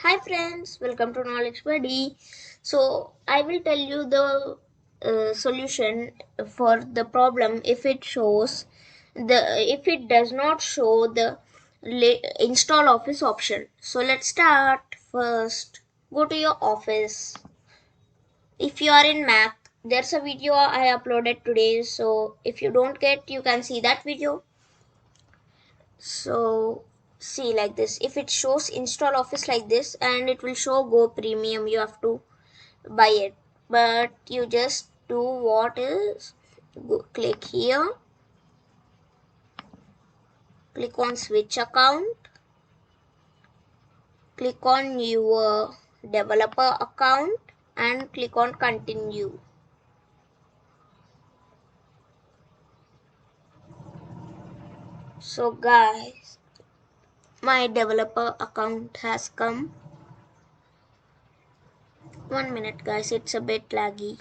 Hi friends, welcome to Knowledge Buddy. So I will tell you the solution for the problem if it does not show the install office option. So let's start. First, go to your office. If you are in Mac, there's a video I uploaded today. So if you don't get, you can see that video. So see like this, if it shows install office like this, and it will show go premium, you have to buy it. But you just do what is, click here, click on switch account, click on your developer account and click on continue. So guys, my developer account has come. 1 minute guys, it's a bit laggy.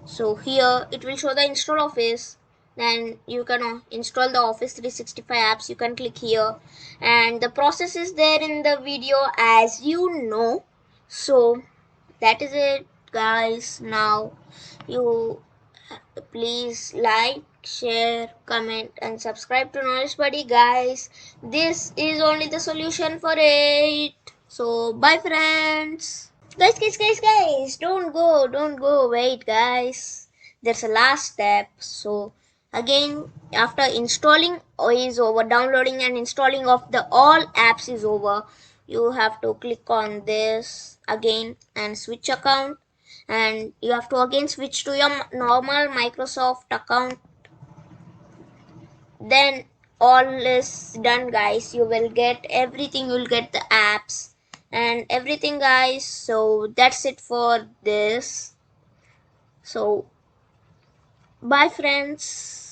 So here it will show the install office. Then you can install the Office 365 apps. You can click here, and the process is there in the video, as you know. So that is it guys. Now you please like, share, comment and subscribe to Knowledge Buddy guys. This is only the solution for it. So bye friends. Guys, don't go, wait guys. There's a last step. So again, after installing is over, downloading and installing of the all apps is over, you have to click on this again and switch account, and you have to again switch to your normal Microsoft account. Then all is done guys. You will get everything, you'll get the apps and everything guys. So that's it for this. So bye friends.